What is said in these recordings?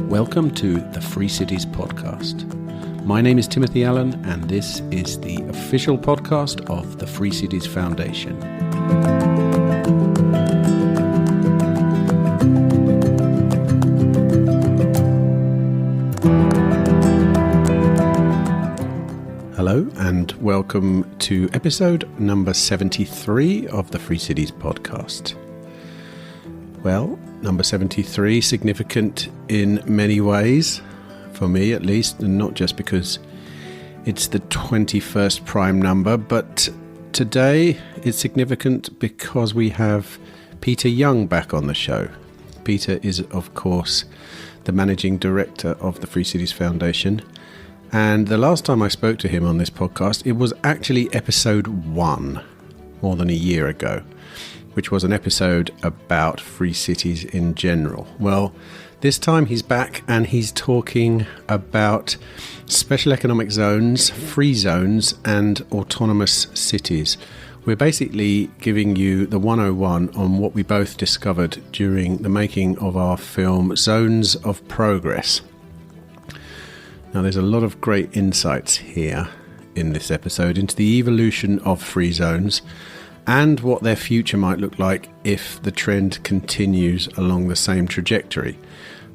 Welcome to the Free Cities podcast. My name is Timothy Allen, and this is the official podcast of the Free Cities Foundation. Hello, and welcome to episode number 73 of the Free Cities podcast. Well, number 73, significant in many ways, for me at least, and not just because it's the 21st prime number, but today it's significant because we have Peter Young back on the show. Peter is, of course, the managing director of the Free Cities Foundation, and the last time I spoke to him on this podcast, it was actually episode 1, more than a year ago, which was an episode about free cities in general. Well, this time he's back and he's talking about special economic zones, free zones, and autonomous cities. We're basically giving you the 101 on what we both discovered during the making of our film Zones of Progress. Now, there's a lot of great insights here in this episode into the evolution of free zones and what their future might look like if the trend continues along the same trajectory.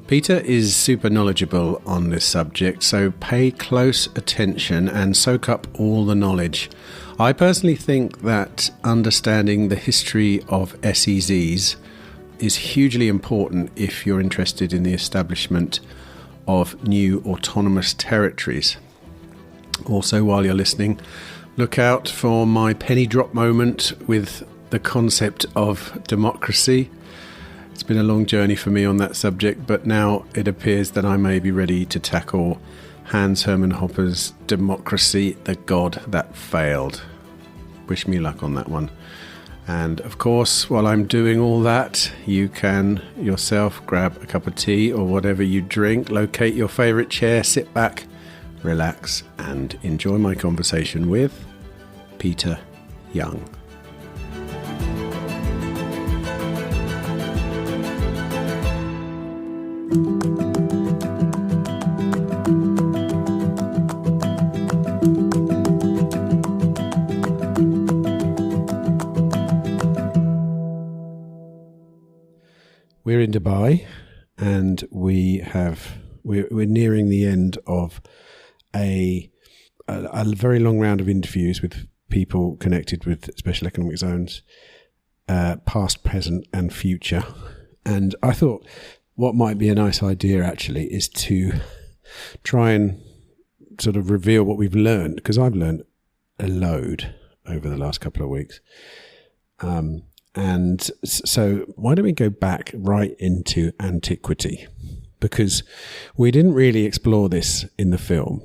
Peter is super knowledgeable on this subject, so pay close attention and soak up all the knowledge. I personally think that understanding the history of SEZs is hugely important if you're interested in the establishment of new autonomous territories. Also, while you're listening, look out for my penny drop moment with the concept of democracy. It's been a long journey for me on that subject, but now it appears that I may be ready to tackle Hans Hermann Hoppe's Democracy, the God That Failed. Wish me luck on that one. And of course, while I'm doing all that, you can yourself grab a cup of tea or whatever you drink, locate your favourite chair, sit back, relax, and enjoy my conversation with Peter Young. We're in Dubai, and we're nearing the end of a very long round of interviews with people connected with special economic zones, past, present, and future. And I thought what might be a nice idea actually is to try and sort of reveal what we've learned, because I've learned a load over the last couple of weeks. And so why don't we go back right into antiquity? Because we didn't really explore this in the film,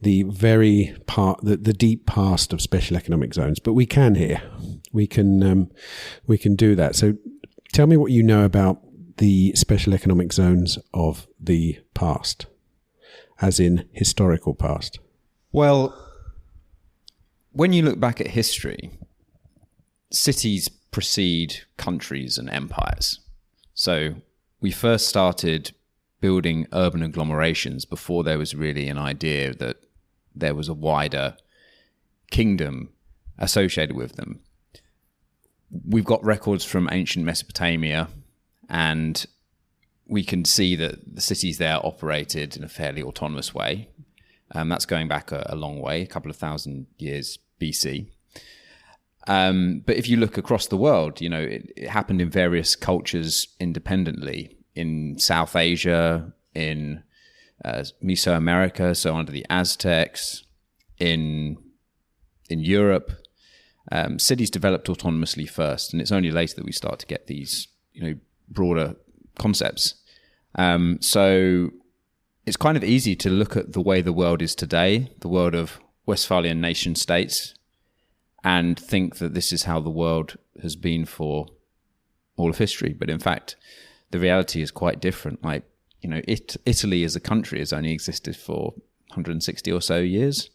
the deep past of special economic zones, but we can here. We can do that. So tell me what you know about the special economic zones of the past, as in historical past. Well, when you look back at history, cities precede countries and empires. So we first started building urban agglomerations before there was really an idea that there was a wider kingdom associated with them. We've got records from ancient Mesopotamia, and we can see that the cities there operated in a fairly autonomous way. That's going back a long way, a couple of thousand years BC. But if you look across the world, it happened in various cultures independently. In South Asia, in Mesoamerica, so under the Aztecs, in Europe, cities developed autonomously first, and it's only later that we start to get these, broader concepts. So it's kind of easy to look at the way the world is today, the world of Westphalian nation states, and think that this is how the world has been for all of history. But in fact, the reality is quite different. Like, Italy as a country has only existed for 160 or so years.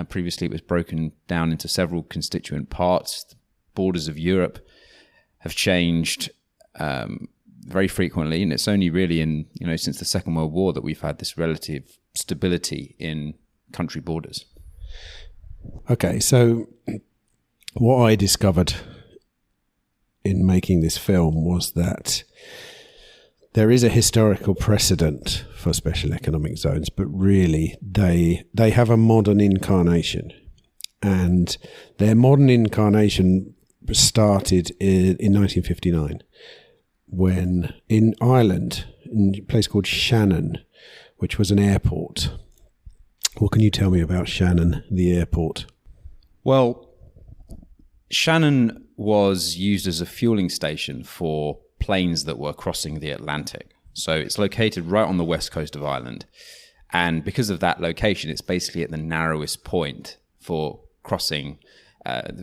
Previously, it was broken down into several constituent parts. The borders of Europe have changed very frequently, and it's only really since the Second World War that we've had this relative stability in country borders. Okay, so what I discovered in making this film was that there is a historical precedent for special economic zones, but really they have a modern incarnation. And their modern incarnation started in 1959 when in Ireland, in a place called Shannon, which was an airport. What can you tell me about Shannon, the airport? Well, Shannon was used as a fueling station for planes that were crossing the Atlantic. So it's located right on the west coast of Ireland. And because of that location, it's basically at the narrowest point for crossing,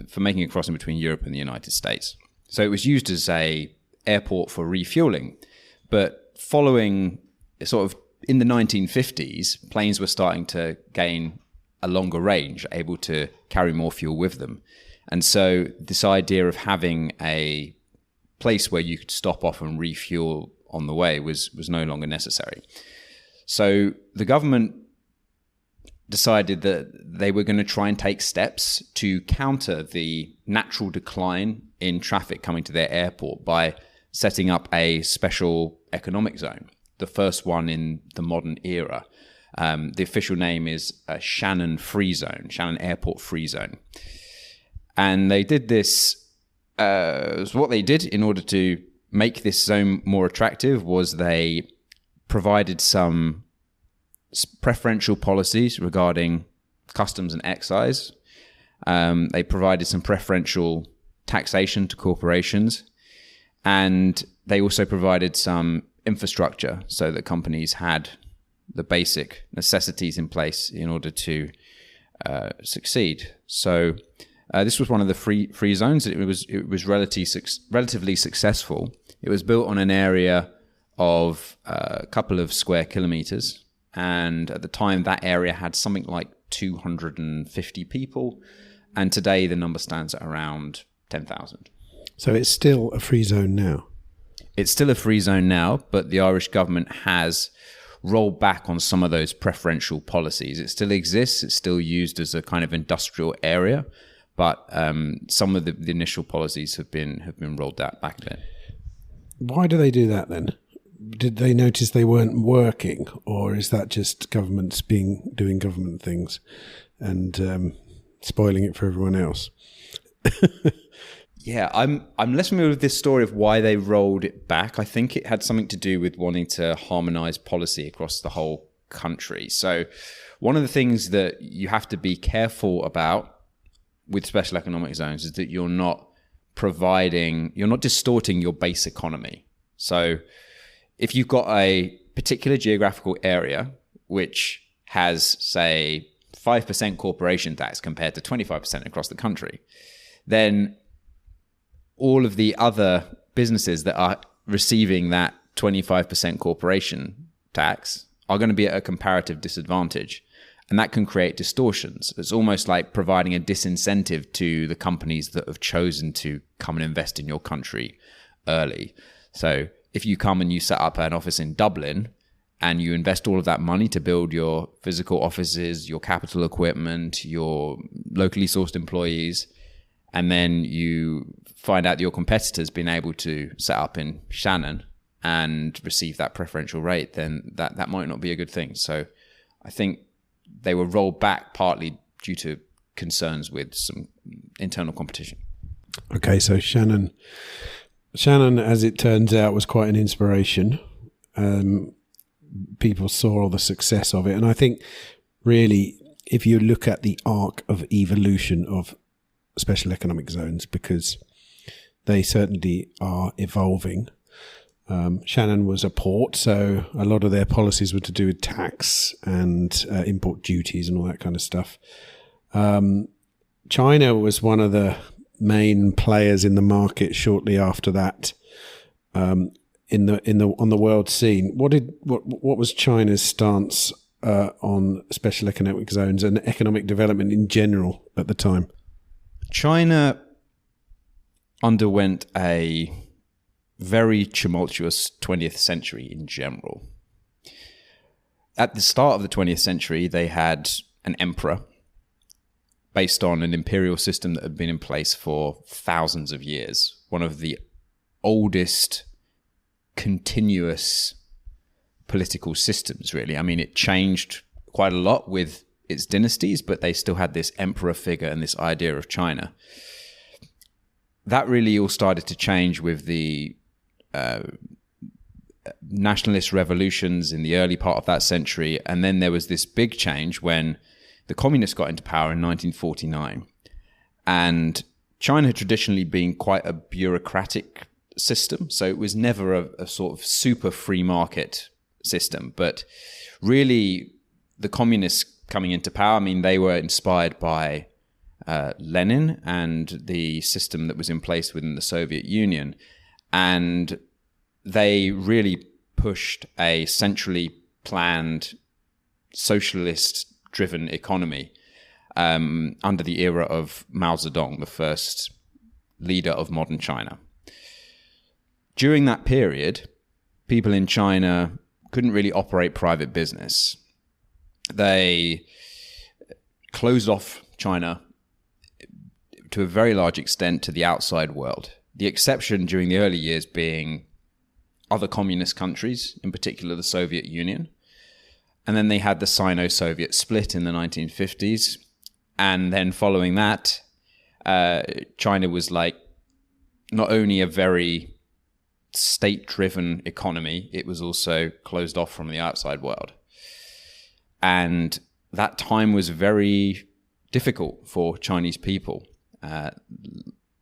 for making a crossing between Europe and the United States. So it was used as a airport for refueling. But following sort of in the 1950s, planes were starting to gain a longer range, able to carry more fuel with them. And so this idea of having a place where you could stop off and refuel on the way was no longer necessary. So the government decided that they were going to try and take steps to counter the natural decline in traffic coming to their airport by setting up a special economic zone, the first one in the modern era. The official name is Shannon Free Zone, Shannon Airport Free Zone. And they did this, what they did in order to make this zone more attractive was they provided some preferential policies regarding customs and excise. They provided some preferential taxation to corporations. And they also provided some infrastructure so that companies had the basic necessities in place in order to succeed. So this was one of the free zones. It was relatively successful. It was built on an area of a couple of square kilometers, and at the time that area had something like 250 people, and today the number stands at around 10,000. So it's still a free zone now? It's still a free zone now, but the Irish government has rolled back on some of those preferential policies. It still exists. It's still used as a kind of industrial area, but some of the initial policies have been rolled back a bit. Why do they do that then? Did they notice they weren't working, or is that just governments doing government things and spoiling it for everyone else? Yeah, I'm less familiar with this story of why they rolled it back. I think it had something to do with wanting to harmonize policy across the whole country. So one of the things that you have to be careful about with special economic zones is that you're not distorting your base economy. So if you've got a particular geographical area which has, say, 5% corporation tax compared to 25% across the country, then all of the other businesses that are receiving that 25% corporation tax are going to be at a comparative disadvantage. And that can create distortions. It's almost like providing a disincentive to the companies that have chosen to come and invest in your country early. So if you come and you set up an office in Dublin and you invest all of that money to build your physical offices, your capital equipment, your locally sourced employees, and then you find out that your competitor's been able to set up in Shannon and receive that preferential rate, then that might not be a good thing. So I think they were rolled back partly due to concerns with some internal competition. Okay, so Shannon, as it turns out, was quite an inspiration. People saw all the success of it. And I think really, if you look at the arc of evolution of special economic zones, because they certainly are evolving. Shannon was a port, so a lot of their policies were to do with tax and import duties and all that kind of stuff. China was one of the main players in the market shortly after that. On the world scene, what was China's stance on special economic zones and economic development in general at the time? China underwent a very tumultuous 20th century in general. At the start of the 20th century, they had an emperor based on an imperial system that had been in place for thousands of years. One of the oldest continuous political systems, really. I mean, it changed quite a lot with its dynasties, but they still had this emperor figure and this idea of China. That really all started to change with the nationalist revolutions in the early part of that century. And then there was this big change when the communists got into power in 1949. And China had traditionally been quite a bureaucratic system. So it was never a sort of super free market system. But really, the communists coming into power, I mean, they were inspired by Lenin and the system that was in place within the Soviet Union. And they really pushed a centrally planned, socialist-driven economy under the era of Mao Zedong, the first leader of modern China. During that period, people in China couldn't really operate private business. They closed off China to a very large extent to the outside world. The exception during the early years being other communist countries, in particular the Soviet Union. And then they had the Sino-Soviet split in the 1950s. And then following that, China was like not only a very state-driven economy, it was also closed off from the outside world. And that time was very difficult for Chinese people.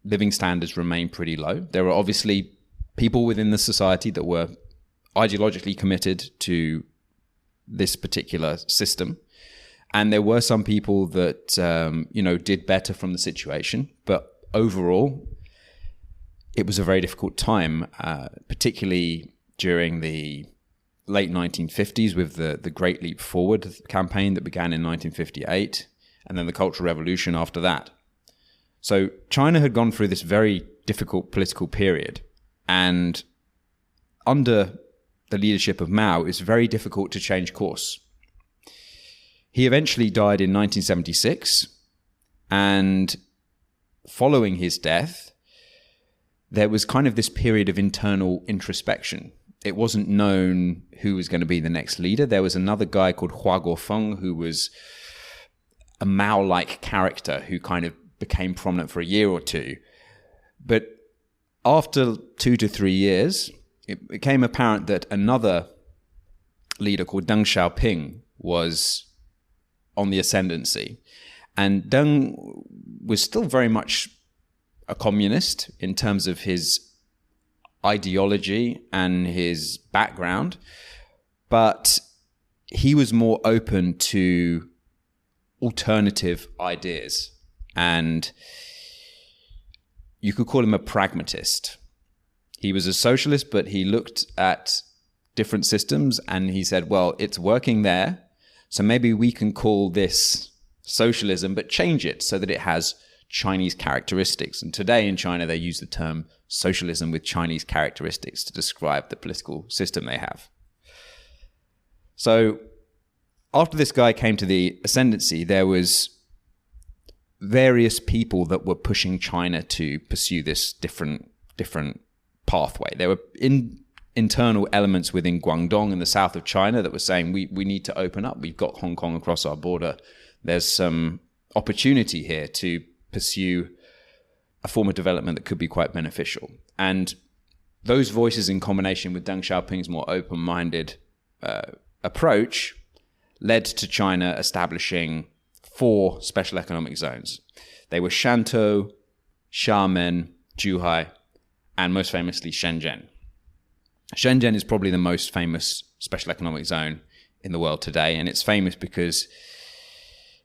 Living standards remained pretty low. There were obviously people within the society that were ideologically committed to this particular system. And there were some people that, did better from the situation. But overall, it was a very difficult time, particularly during the late 1950s with the Great Leap Forward campaign that began in 1958, and then the Cultural Revolution after that. So China had gone through this very difficult political period. And under the leadership of Mao, it's very difficult to change course. He eventually died in 1976. And following his death, there was kind of this period of internal introspection. It wasn't known who was going to be the next leader. There was another guy called Hua Guofeng who was a Mao-like character who kind of became prominent for a year or two. But after 2 to 3 years, it became apparent that another leader called Deng Xiaoping was on the ascendancy. And Deng was still very much a communist in terms of his ideology and his background, but he was more open to alternative ideas. And you could call him a pragmatist. He was a socialist, but he looked at different systems and he said, well, it's working there, so maybe we can call this socialism, but change it so that it has Chinese characteristics. And today in China, they use the term socialism with Chinese characteristics to describe the political system they have. So after this guy came to the ascendancy, there was various people that were pushing China to pursue this different pathway. There were internal elements within Guangdong in the south of China that were saying, we need to open up. We've got Hong Kong across our border. There's some opportunity here to pursue a form of development that could be quite beneficial. And those voices in combination with Deng Xiaoping's more open-minded approach led to China establishing 4 special economic zones. They were Shantou, Xiamen, Zhuhai, and most famously Shenzhen. Shenzhen is probably the most famous special economic zone in the world today, and it's famous because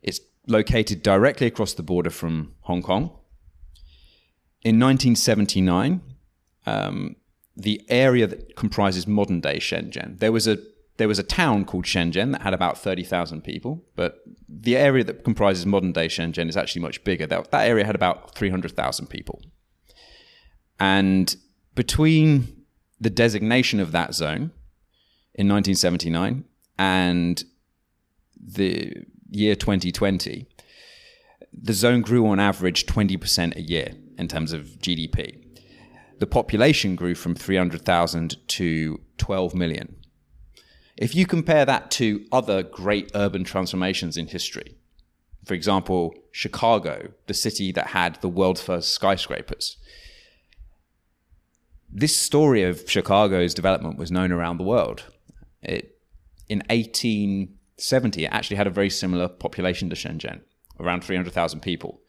it's located directly across the border from Hong Kong. In 1979, the area that comprises modern-day Shenzhen, there was a there was a town called Shenzhen that had about 30,000 people, but the area that comprises modern-day Shenzhen is actually much bigger. That area had about 300,000 people. And between the designation of that zone in 1979 and the year 2020, the zone grew on average 20% a year in terms of GDP. The population grew from 300,000 to 12 million. If you compare that to other great urban transformations in history, for example, Chicago, the city that had the world's first skyscrapers, this story of Chicago's development was known around the world. In 1870, it actually had a very similar population to Shenzhen, around 300,000 people.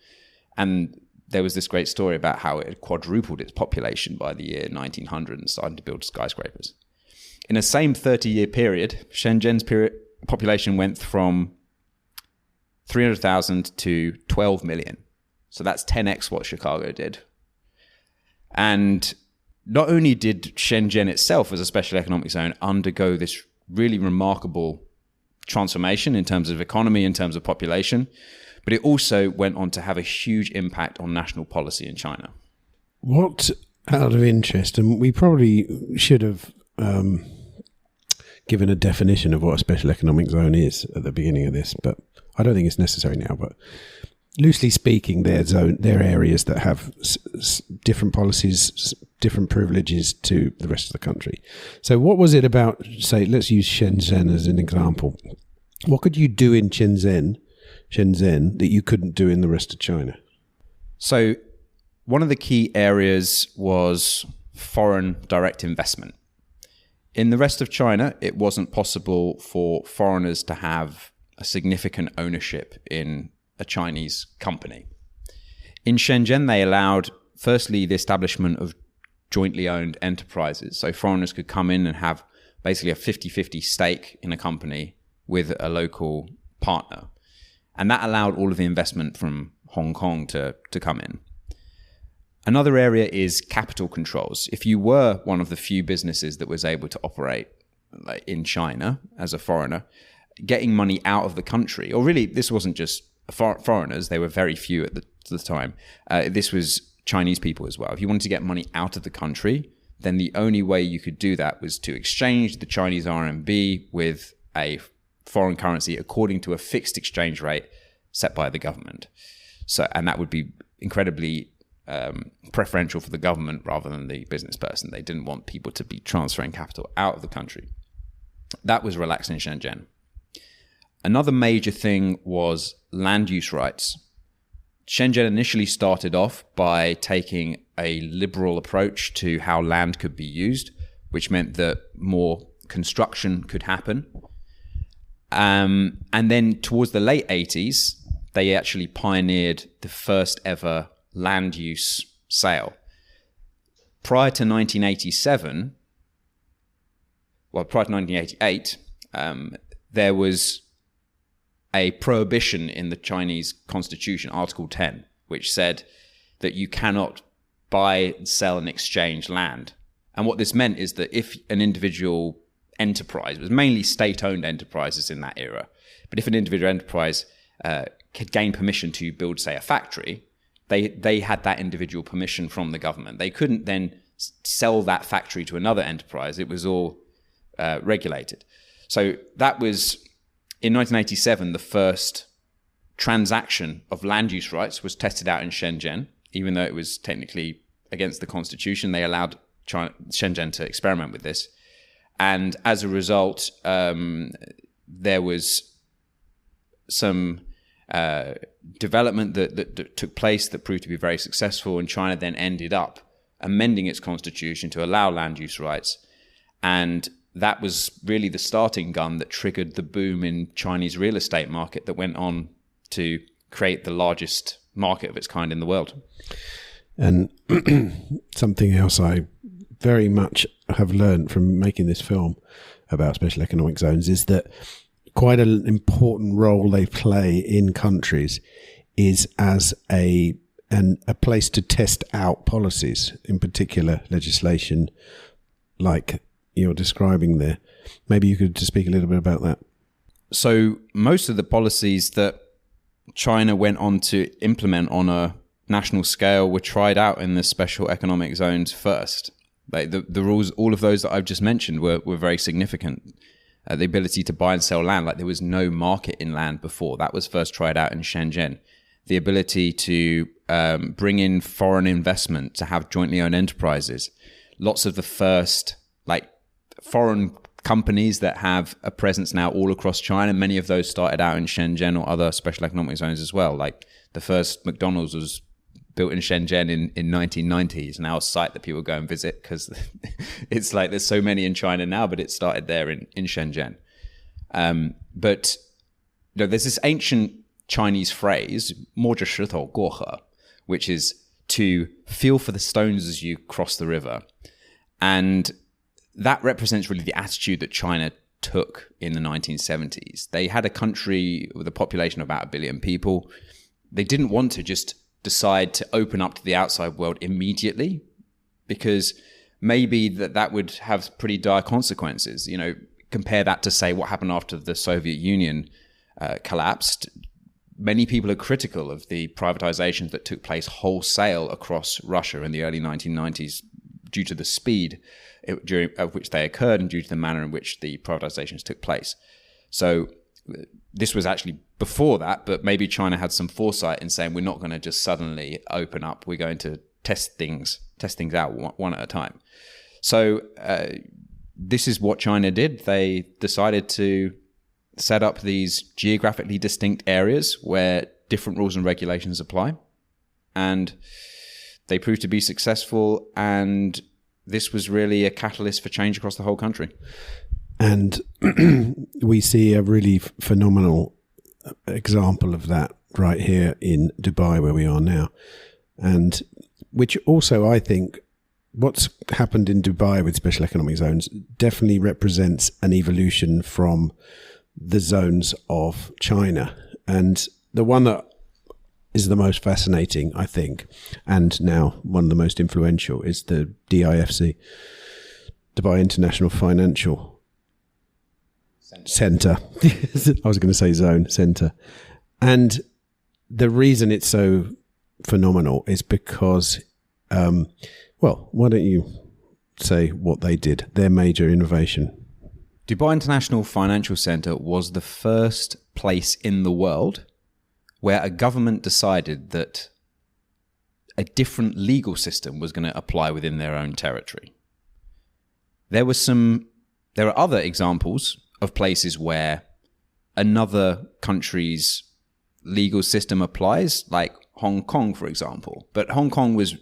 And there was this great story about how it had quadrupled its population by the year 1900 and started to build skyscrapers. In the same 30-year period, Shenzhen's population went from 300,000 to 12 million. So that's 10x what Chicago did. And not only did Shenzhen itself as a special economic zone undergo this really remarkable transformation in terms of economy, in terms of population, but it also went on to have a huge impact on national policy in China. What, out of interest, and we probably should have given a definition of what a special economic zone is at the beginning of this, but I don't think it's necessary now. But loosely speaking, they're areas that have different policies, different privileges to the rest of the country. So what was it about, say, let's use Shenzhen as an example. What could you do in Shenzhen that you couldn't do in the rest of China? So one of the key areas was foreign direct investment. In the rest of China, it wasn't possible for foreigners to have a significant ownership in a Chinese company. In Shenzhen, they allowed, firstly, the establishment of jointly owned enterprises. So foreigners could come in and have basically a 50-50 stake in a company with a local partner. And that allowed all of the investment from Hong Kong to come in. Another area is capital controls. If you were one of the few businesses that was able to operate in China as a foreigner, getting money out of the country, or really this wasn't just foreigners, they were very few at the time. This was Chinese people as well. If you wanted to get money out of the country, then the only way you could do that was to exchange the Chinese RMB with a foreign currency according to a fixed exchange rate set by the government. And that would be incredibly preferential for the government rather than the business person. They didn't want people to be transferring capital out of the country. That was relaxed in Shenzhen. Another major thing was land use rights. Shenzhen initially started off by taking a liberal approach to how land could be used, which meant that more construction could happen. And then towards the late 80s, they actually pioneered the first ever land use sale. Prior to 1988, there was a prohibition in the Chinese constitution, Article 10, which said that you cannot buy, sell, and exchange land. And what this meant is that if an individual enterprise, it was mainly state-owned enterprises in that era, but if an individual enterprise could gain permission to build, say, a factory, they had that individual permission from the government. They couldn't then sell that factory to another enterprise. It was all regulated. So that was, in 1987, the first transaction of land use rights was tested out in Shenzhen. Even though it was technically against the constitution, they allowed Shenzhen to experiment with this. And as a result, there was some development that took place that proved to be very successful, and China then ended up amending its constitution to allow land use rights. And that was really the starting gun that triggered the boom in Chinese real estate market that went on to create the largest market of its kind in the world. And something else I very much have learned from making this film about special economic zones is that quite an important role they play in countries is as a place to test out policies, in particular legislation like you're describing there. Maybe you could just speak a little bit about that. So most of the policies that China went on to implement on a national scale were tried out in the special economic zones first. Like the rules, all of those that I've just mentioned were very significant. The ability to buy and sell land, like there was no market in land before. That was first tried out in Shenzhen. The ability to bring in foreign investment, to have jointly owned enterprises. Lots of the first like foreign companies that have a presence now all across China. Many of those started out in Shenzhen or other special economic zones as well. Like the first McDonald's was built in Shenzhen in 1990s, now a site that people go and visit because it's like there's so many in China now, but it started there in Shenzhen. But you know, there's this ancient Chinese phrase, 摸着石头过河, which is to feel for the stones as you cross the river. And that represents really the attitude that China took in the 1970s. They had a country with a population of about 1 billion people. They didn't want to just decide to open up to the outside world immediately, because maybe that would have pretty dire consequences. You know, compare that to, say, what happened after the Soviet Union collapsed. Many people are critical of the privatizations that took place wholesale across Russia in the early 1990s due to the speed of which they occurred and due to the manner in which the privatizations took place. So this was actually before that, but maybe China had some foresight in saying, we're not going to just suddenly open up. We're going to test things out one at a time. So this is what China did. They decided to set up these geographically distinct areas where different rules and regulations apply. And they proved to be successful. And this was really a catalyst for change across the whole country. And we see a really phenomenal example of that right here in Dubai, where we are now. And which also, I think, what's happened in Dubai with special economic zones definitely represents an evolution from the zones of China. And the one that is the most fascinating, I think, and now one of the most influential, is the DIFC, Dubai International Financial Center. I was going to say zone, center. And the reason it's so phenomenal is because, well, why don't you say what they did, their major innovation? Dubai International Financial Center was the first place in the world where a government decided that a different legal system was going to apply within their own territory. There are other examples of places where another country's legal system applies, like Hong Kong, for example. But Hong Kong was,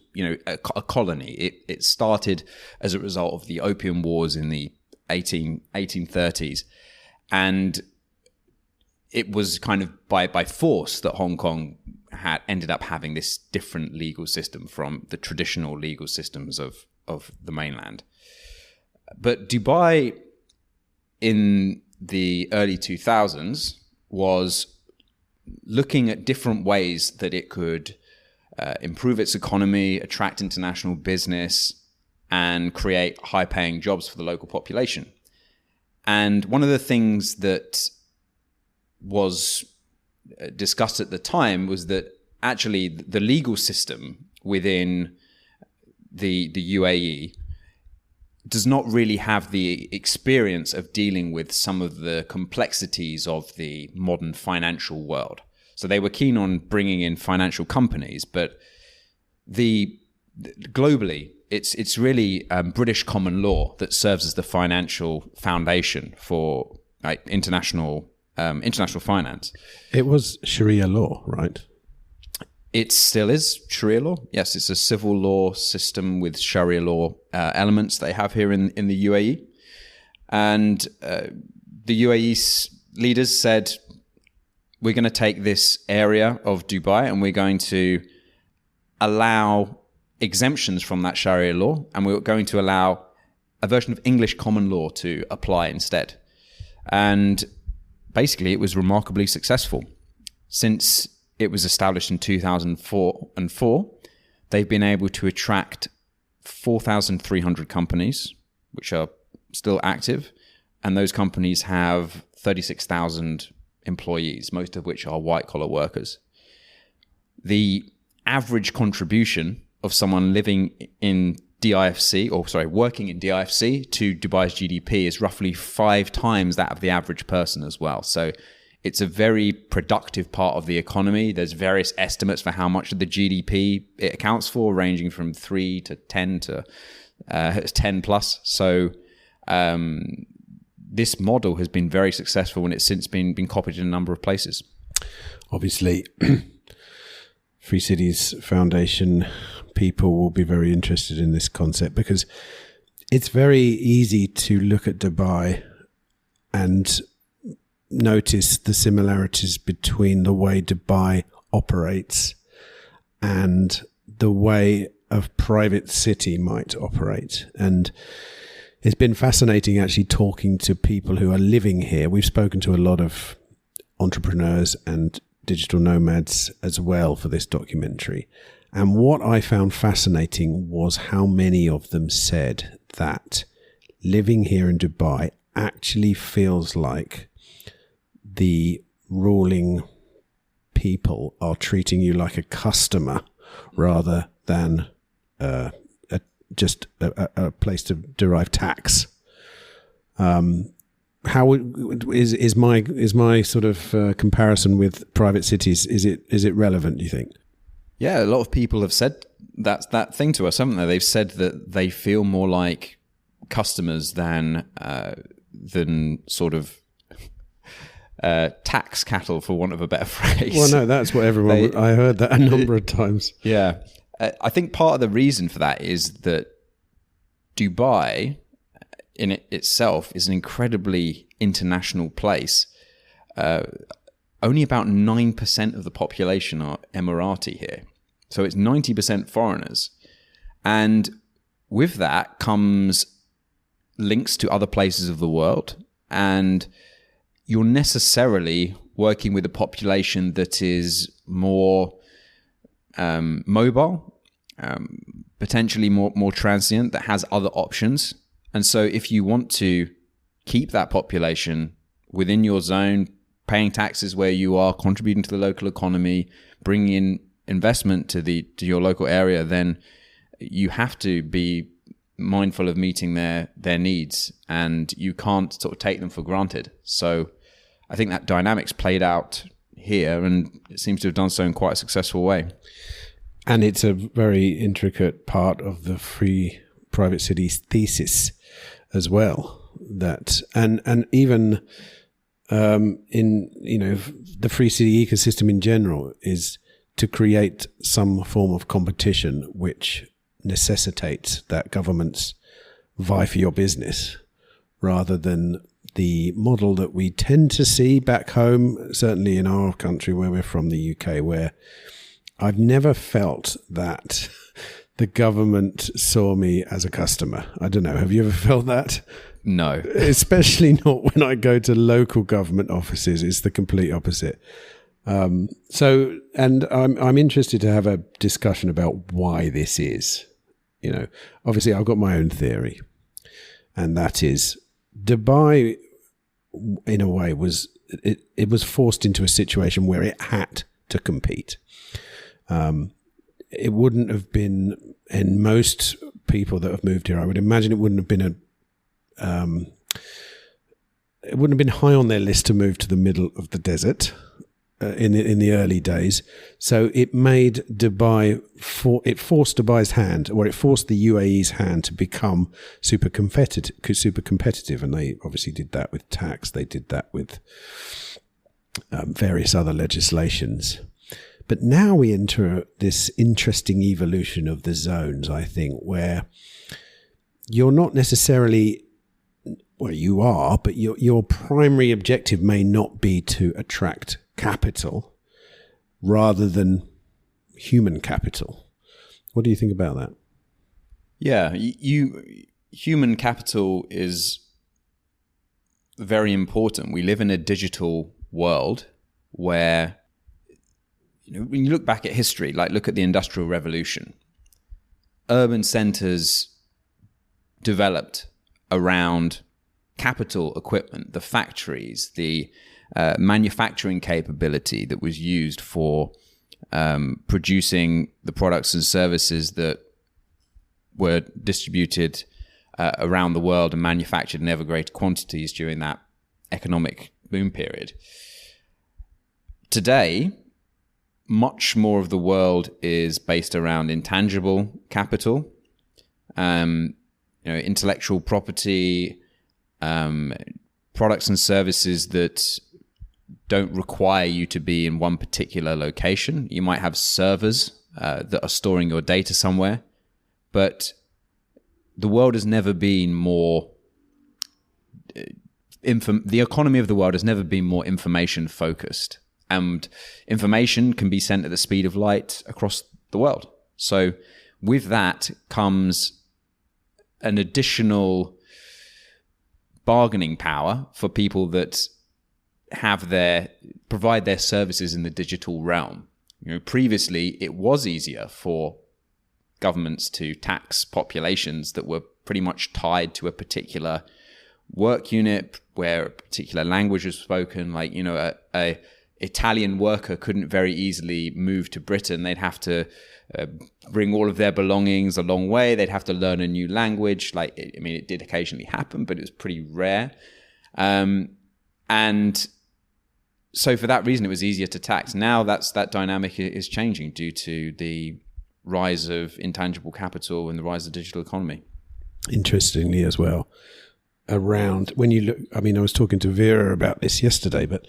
a colony. It started as a result of the Opium Wars in the 1830s, and it was kind of by force that Hong Kong had ended up having this different legal system from the traditional legal systems of the mainland. But Dubai in the early 2000s was looking at different ways that it could improve its economy, attract international business, and create high-paying jobs for the local population. And one of the things that was discussed at the time was that actually the legal system within the UAE does not really have the experience of dealing with some of the complexities of the modern financial world. So they were keen on bringing in financial companies, but globally, it's really British common law that serves as the financial foundation for international finance. It was Sharia law, right? It still is Sharia law. Yes, it's a civil law system with Sharia law elements they have here in the UAE. And the UAE leaders said, we're going to take this area of Dubai and we're going to allow exemptions from that Sharia law, and we're going to allow a version of English common law to apply instead. And basically, it was remarkably successful. Since it was established in 2004, they've been able to attract 4,300 companies, which are still active, and those companies have 36,000 employees, most of which are white-collar workers. The average contribution of someone living in working in DIFC to Dubai's GDP is roughly 5 times that of the average person as well. So it's a very productive part of the economy. There's various estimates for how much of the GDP it accounts for, ranging from 3 to 10 to 10 plus. So this model has been very successful, and it's since been copied in a number of places. Obviously, Free Cities Foundation people will be very interested in this concept, because it's very easy to look at Dubai and notice the similarities between the way Dubai operates and the way a private city might operate. And it's been fascinating actually talking to people who are living here. We've spoken to a lot of entrepreneurs and digital nomads as well for this documentary. And what I found fascinating was how many of them said that living here in Dubai actually feels like the ruling people are treating you like a customer rather than just a place to derive tax. How is my sort of comparison with private cities? Is it relevant, do you think? Yeah, a lot of people have said that thing to us, haven't they? They've said that they feel more like customers than sort of tax cattle, for want of a better phrase. Well, no, that's what everyone. I heard that a number of times. Yeah, I think part of the reason for that is that Dubai, in itself, is an incredibly international place. Only about 9% of the population are Emirati here. So it's 90% foreigners. And with that comes links to other places of the world. And you're necessarily working with a population that is more mobile, potentially more transient, that has other options. And so if you want to keep that population within your zone, paying taxes where you are, contributing to the local economy, bringing in investment to your local area, then you have to be mindful of meeting their needs, and you can't sort of take them for granted. So I think that dynamic's played out here, and it seems to have done so in quite a successful way. And it's a very intricate part of the Free Private Cities thesis as well. That and even in the free city ecosystem in general is to create some form of competition which necessitates that governments vie for your business, rather than the model that we tend to see back home, certainly in our country where we're from, the UK, where I've never felt that the government saw me as a customer. I don't know. Have you ever felt that? No. Especially not when I go to local government offices. It's the complete opposite. And I'm interested to have a discussion about why this is. Obviously I've got my own theory, and that is Dubai, in a way, it was forced into a situation where it had to compete. It wouldn't have been, in most people that have moved here, I would imagine it wouldn't have been it wouldn't have been high on their list to move to the middle of the desert in the early days. So it made Dubai, it forced Dubai's hand, or it forced the UAE's hand to become super competitive. And they obviously did that with tax. They did that with various other legislations. But now we enter this interesting evolution of the zones, I think, where you're not necessarily, well, you are, but your primary objective may not be to attract capital rather than human capital. What do you think about that? Yeah, human capital is very important. We live in a digital world where, when you look back at history, like look at the Industrial Revolution, urban centers developed around capital equipment, the factories, the manufacturing capability that was used for producing the products and services that were distributed around the world and manufactured in ever greater quantities during that economic boom period. Today, much more of the world is based around intangible capital, intellectual property, products and services that don't require you to be in one particular location. You might have servers that are storing your data somewhere, but the world has never been more the economy of the world has never been more information focused, and information can be sent at the speed of light across the world. So with that comes an additional bargaining power for people that provide their services in the digital realm. Previously it was easier for governments to tax populations that were pretty much tied to a particular work unit where a particular language was spoken. Like, a Italian worker couldn't very easily move to Britain. They'd have to bring all of their belongings a long way. They'd have to learn a new language. It did occasionally happen, but it was pretty rare. And so for that reason, it was easier to tax. Now that dynamic is changing due to the rise of intangible capital and the rise of the digital economy. Interestingly as well, around when you look, I was talking to Vera about this yesterday, but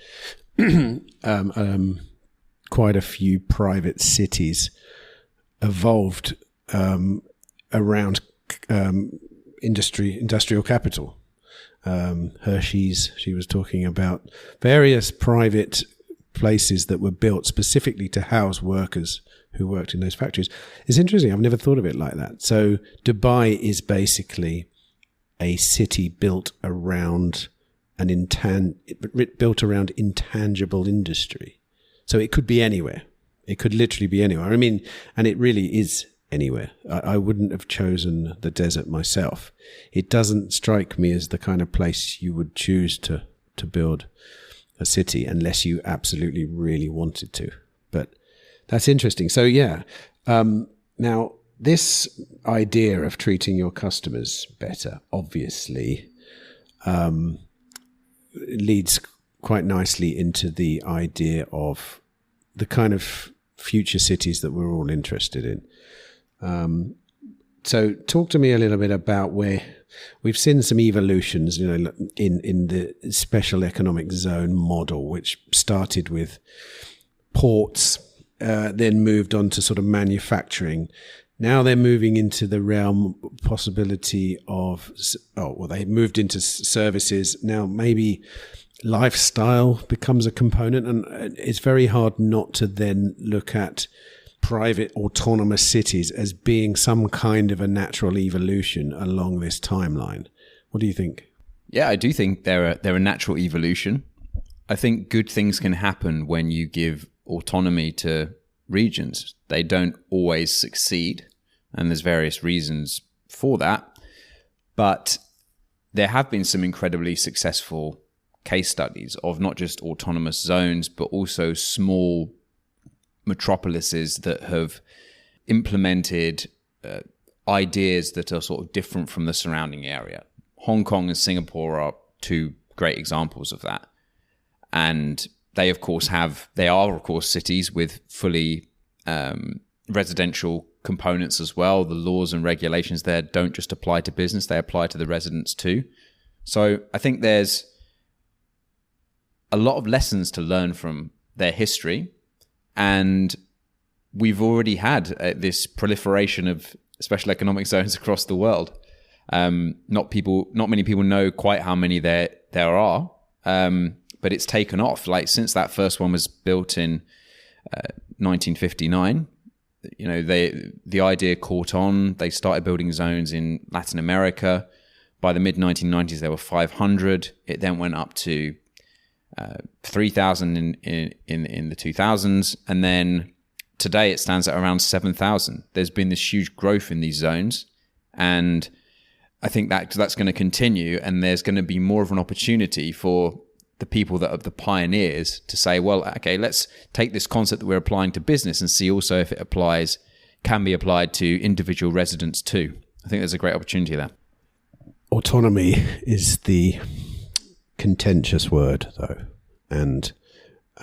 quite a few private cities evolved around industrial capital. Hershey's, she was talking about various private places that were built specifically to house workers who worked in those factories. It's interesting. I've never thought of it like that. So Dubai is basically a city built around built around intangible industry. So it could be anywhere. It could literally be anywhere. And it really is anywhere. I wouldn't have chosen the desert myself. It doesn't strike me as the kind of place you would choose to build a city unless you absolutely really wanted to. But that's interesting. So yeah, now this idea of treating your customers better, obviously, leads quite nicely into the idea of the kind of future cities that we're all interested in. So talk to me a little bit about where we've seen some evolutions, in the special economic zone model, which started with ports, then moved on to sort of manufacturing. Now they're moving into the realm possibility of, they moved into services. Now maybe lifestyle becomes a component, and it's very hard not to then look at private autonomous cities as being some kind of a natural evolution along this timeline. What do you think? Yeah, I do think they're a natural evolution. I think good things can happen when you give autonomy to regions. They don't always succeed, and there's various reasons for that. But there have been some incredibly successful case studies of not just autonomous zones, but also small metropolises that have implemented ideas that are sort of different from the surrounding area. Hong Kong and Singapore are two great examples of that. And they are of course cities with fully residential components as well. The laws and regulations there don't just apply to business, they apply to the residents too. So I think there's a lot of lessons to learn from their history. And we've already had this proliferation of special economic zones across the world. Not many people know quite how many there are, but it's taken off. Like since that first one was built in 1959, the idea caught on. They started building zones in Latin America. By the mid-1990s, there were 500. It then went up to 3,000 in the 2000s, and then today it stands at around 7,000. There's been this huge growth in these zones, and I think that's going to continue, and there's going to be more of an opportunity for the people that are the pioneers to say, well, okay, let's take this concept that we're applying to business and see also if it can be applied to individual residents too. I think there's a great opportunity there. Autonomy is the contentious word, though. And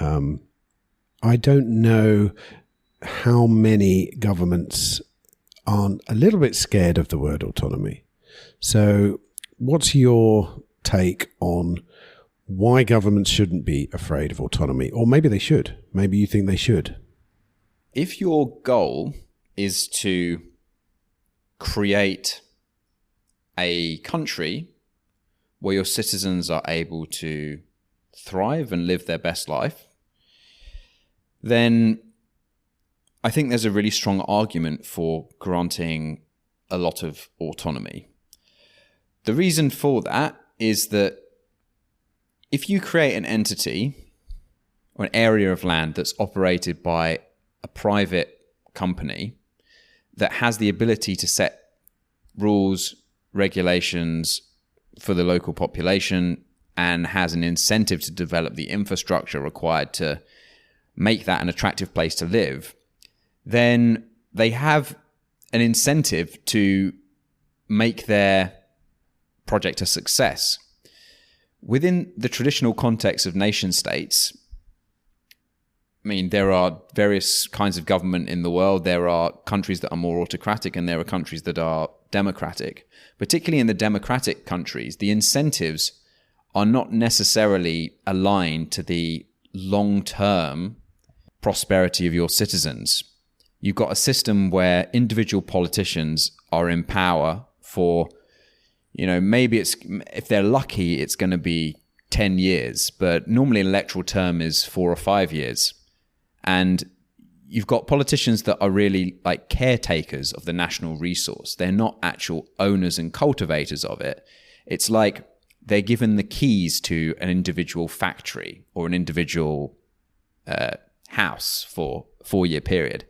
I don't know how many governments aren't a little bit scared of the word autonomy. So what's your take on why governments shouldn't be afraid of autonomy? Or maybe they should. Maybe you think they should. If your goal is to create a country where your citizens are able to thrive and live their best life, then I think there's a really strong argument for granting a lot of autonomy. The reason for that is that if you create an entity or an area of land that's operated by a private company that has the ability to set rules, regulations for the local population and has an incentive to develop the infrastructure required to make that an attractive place to live, then they have an incentive to make their project a success. Within the traditional context of nation states, I mean, there are various kinds of government in the world. There are countries that are more autocratic and there are countries that are democratic. Particularly in the democratic countries, the incentives are not necessarily aligned to the long-term prosperity of your citizens. You've got a system where individual politicians are in power for, maybe if they're lucky, it's going to be 10 years, but normally an electoral term is 4 or 5 years. And you've got politicians that are really like caretakers of the national resource. They're not actual owners and cultivators of it. It's like they're given the keys to an individual factory or an individual house for a 4-year period.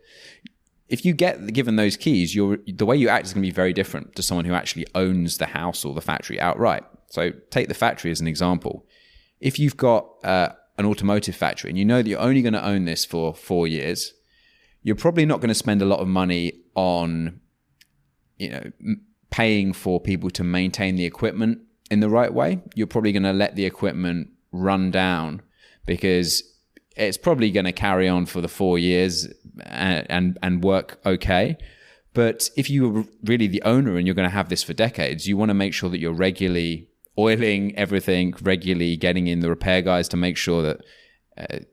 If you get given those keys, the way you act is going to be very different to someone who actually owns the house or the factory outright. So take the factory as an example. If you've got an automotive factory and you know that you're only going to own this for 4 years, you're probably not going to spend a lot of money on, paying for people to maintain the equipment in the right way. You're probably going to let the equipment run down because it's probably going to carry on for the 4 years and work okay. But if you're really the owner and you're going to have this for decades, you want to make sure that you're regularly oiling everything, regularly getting in the repair guys to make sure that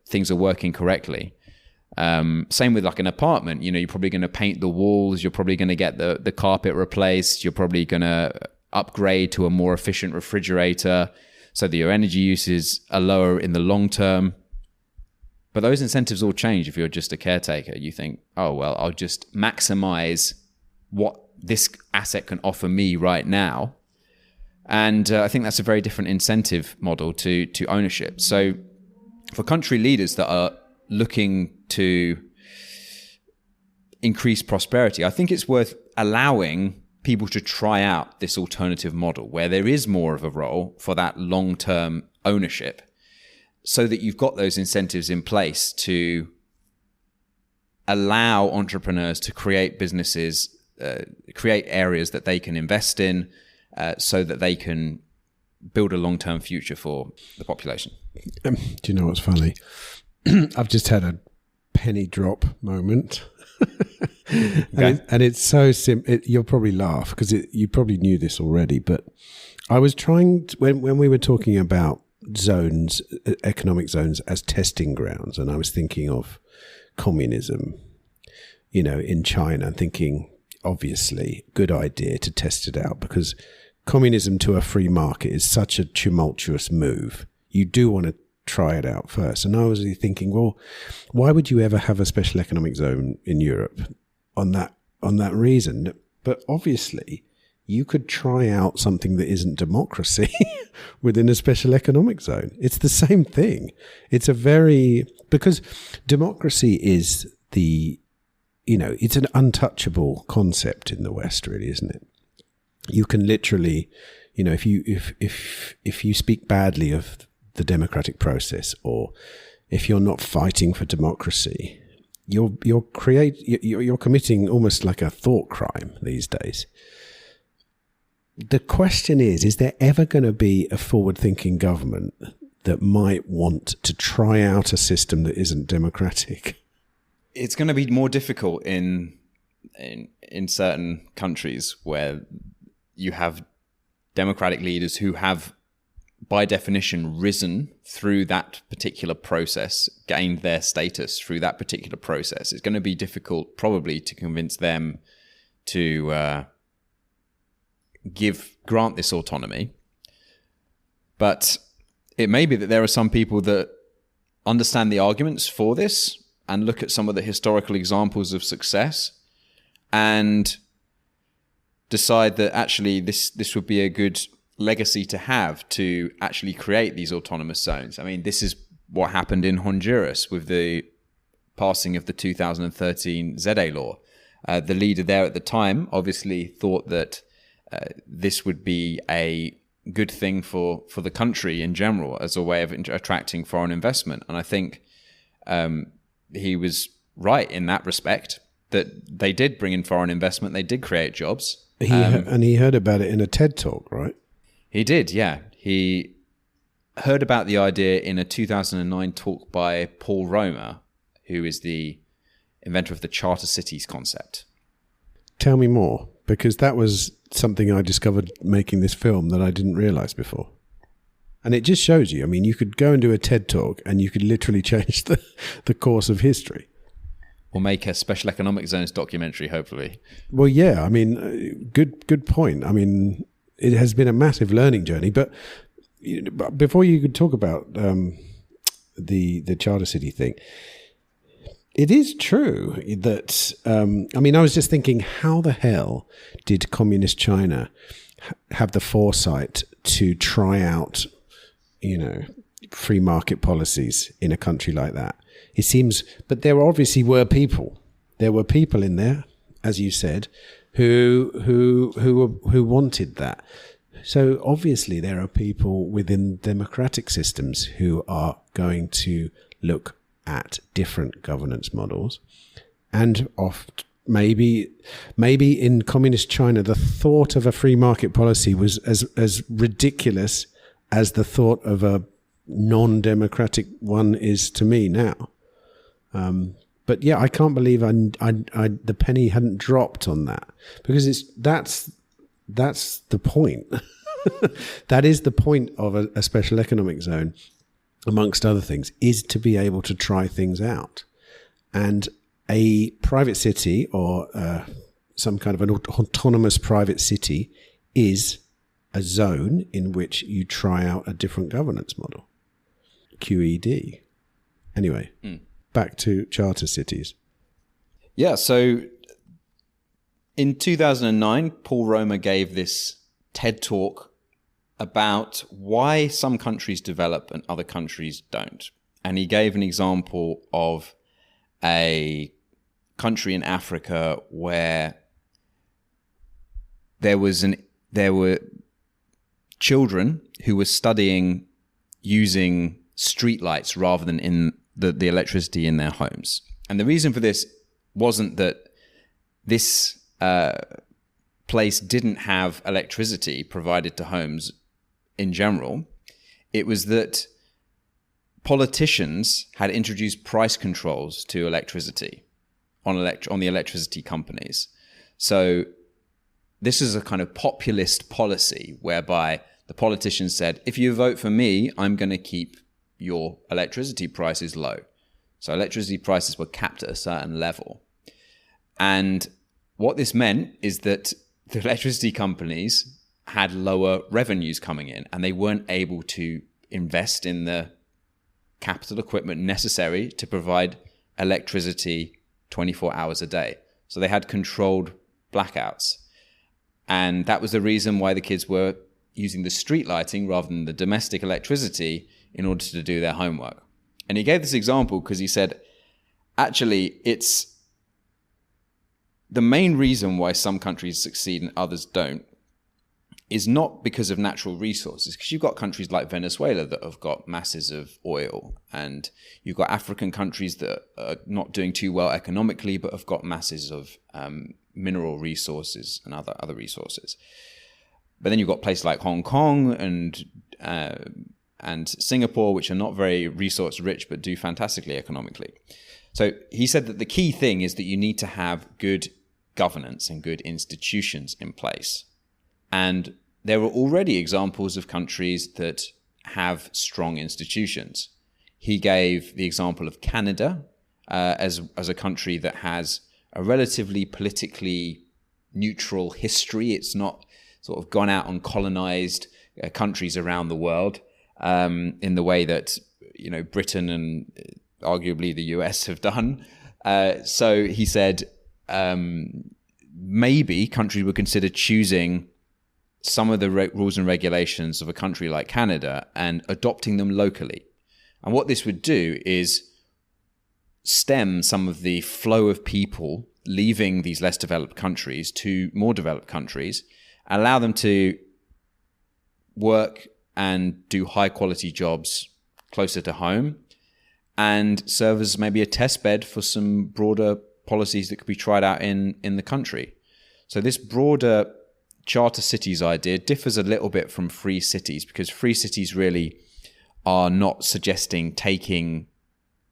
things are working correctly. Same with like an apartment, you're probably going to paint the walls, you're probably going to get the carpet replaced, you're probably going to upgrade to a more efficient refrigerator so that your energy uses are lower in the long term. But those incentives all change if you're just a caretaker. You think, oh, well, I'll just maximize what this asset can offer me right now. And I think that's a very different incentive model to ownership. So for country leaders that are looking to increase prosperity, I think it's worth allowing people to try out this alternative model where there is more of a role for that long-term ownership so that you've got those incentives in place to allow entrepreneurs to create businesses, create areas that they can invest in so that they can build a long-term future for the population. Do you know what's funny? I've just had a penny drop moment. Okay. And it's so simple. You'll probably laugh because you probably knew this already, but I was trying to, when we were talking about zones, economic zones as testing grounds, and I was thinking of communism, in China, thinking obviously good idea to test it out because communism to a free market is such a tumultuous move. You do want to try it out first. And I was thinking, well, why would you ever have a special economic zone in Europe on that reason? But obviously you could try out something that isn't democracy within a special economic zone. It's the same thing. Because democracy is it's an untouchable concept in the West, really, isn't it? you can literally, if you speak badly of the democratic process, or if you're not fighting for democracy, you're committing almost like a thought crime these days. The question is there ever going to be a forward-thinking government that might want to try out a system that isn't democratic? It's going to be more difficult in certain countries where you have democratic leaders who have, by definition, risen through that particular process, gained their status through that particular process. It's going to be difficult probably to convince them to grant this autonomy. But it may be that there are some people that understand the arguments for this and look at some of the historical examples of success and decide that actually this would be a good legacy to have, to actually create these autonomous zones. I mean, this is what happened in Honduras with the passing of the 2013 ZA law. The leader there at the time obviously thought that this would be a good thing for the country in general as a way of attracting foreign investment. And I think he was right in that respect, that they did bring in foreign investment, they did create jobs. And he heard about it in a TED talk, right? He did, yeah. He heard about the idea in a 2009 talk by Paul Romer, who is the inventor of the charter cities concept. Tell me more, because that was something I discovered making this film that I didn't realize before. And it just shows you, I mean, you could go and do a TED talk and you could literally change the course of history. Or make a special economic zones documentary, hopefully. Well, yeah, I mean, good point. I mean, it has been a massive learning journey. But before you could talk about the charter city thing, it is true that, I mean, I was just thinking, how the hell did communist China have the foresight to try out, free market policies in a country like that? It seems, but there obviously were people. There were people in there, as you said, who wanted that. So obviously there are people within democratic systems who are going to look at different governance models, and maybe in communist China the thought of a free market policy was as ridiculous as the thought of a non-democratic one is to me now. But yeah, I can't believe the penny hadn't dropped on that, because that's the point. That is the point of a special economic zone, amongst other things, is to be able to try things out. And a private city, or some kind of an autonomous private city, is a zone in which you try out a different governance model. QED. Anyway, back to charter cities. Yeah, so in 2009, Paul Romer gave this TED talk about why some countries develop and other countries don't. And he gave an example of a country in Africa where there were children who were studying using streetlights rather than in the electricity in their homes. And the reason for this wasn't that this place didn't have electricity provided to homes in general. It was that politicians had introduced price controls to electricity on the electricity companies. So this is a kind of populist policy whereby the politicians said, if you vote for me, I'm going to keep your electricity prices low. So electricity prices were capped at a certain level. And what this meant is that the electricity companies had lower revenues coming in, and they weren't able to invest in the capital equipment necessary to provide electricity 24 hours a day. So they had controlled blackouts. And that was the reason why the kids were using the street lighting rather than the domestic electricity in order to do their homework. And he gave this example because he said, actually, it's the main reason why some countries succeed and others don't is not because of natural resources, because you've got countries like Venezuela that have got masses of oil, and you've got African countries that are not doing too well economically but have got masses of mineral resources and other resources. But then you've got places like Hong Kong and Singapore, which are not very resource rich but do fantastically economically. So he said that the key thing is that you need to have good governance and good institutions in place. And there are already examples of countries that have strong institutions. He gave the example of Canada as a country that has a relatively politically neutral history. It's not sort of gone out and colonized countries around the world in the way that, you know, Britain and arguably the US have done. So he said maybe countries would consider choosing some of the rules and regulations of a country like Canada and adopting them locally. And what this would do is stem some of the flow of people leaving these less developed countries to more developed countries, allow them to work and do high quality jobs closer to home, and serve as maybe a test bed for some broader policies that could be tried out in the country. So this broader charter cities idea differs a little bit from free cities, because free cities really are not suggesting taking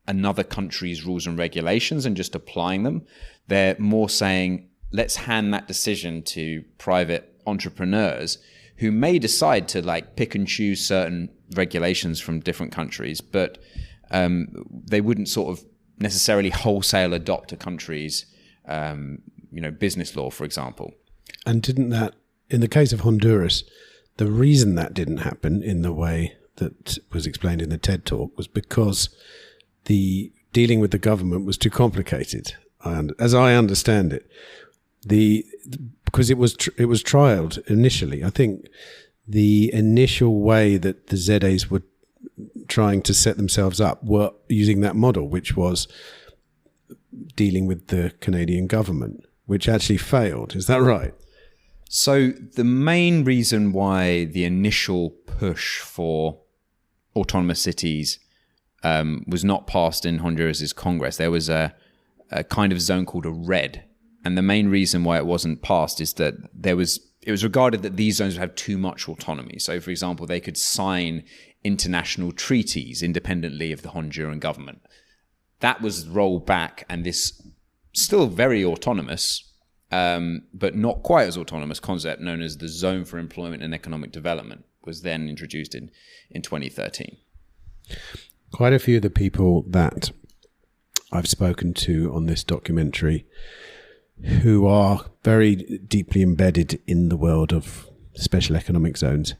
another country's rules and regulations and just applying them. They're more saying, let's hand that decision to private entrepreneurs who may decide to like pick and choose certain regulations from different countries, but they wouldn't sort of necessarily wholesale adopt a country's business law, for example. And didn't that, in the case of Honduras, the reason that didn't happen in the way that was explained in the TED Talk was because the dealing with the government was too complicated. As I understand it, because it was trialed initially. I think the initial way that the ZEs were trying to set themselves up were using that model, which was dealing with the Canadian government, which actually failed. Is that right? So the main reason why the initial push for autonomous cities was not passed in Honduras' Congress, there was a kind of zone called a red. And the main reason why it wasn't passed is that it was regarded that these zones would have too much autonomy. So, for example, they could sign international treaties independently of the Honduran government. That was rolled back, and this still very autonomous, but not quite as autonomous concept known as the Zone for Employment and Economic Development was then introduced in 2013. Quite a few of the people that I've spoken to on this documentary who are very deeply embedded in the world of special economic zones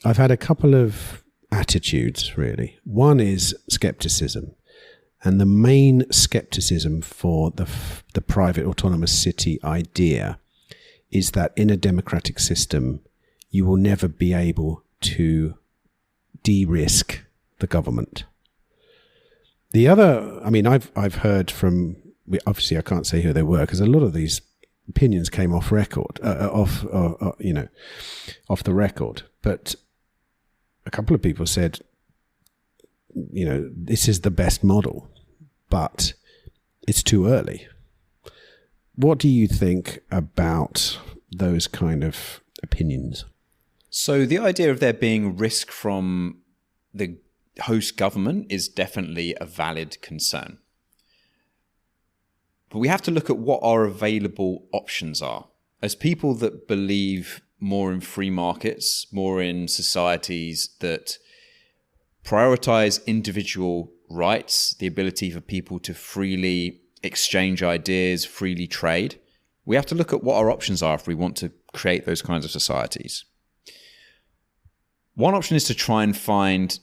I've had a couple of attitudes, really. One is skepticism. And the main skepticism for the private autonomous city idea is that in a democratic system, you will never be able to de-risk the government. The other, I've heard from, obviously I can't say who they were because a lot of these opinions came off record, off the record. But a couple of people said, this is the best model, but it's too early. What do you think about those kind of opinions? So the idea of there being risk from the host government is definitely a valid concern. But we have to look at what our available options are. As people that believe more in free markets, more in societies that prioritize individual rights, the ability for people to freely exchange ideas, freely trade, we have to look at what our options are if we want to create those kinds of societies. One option is to try and find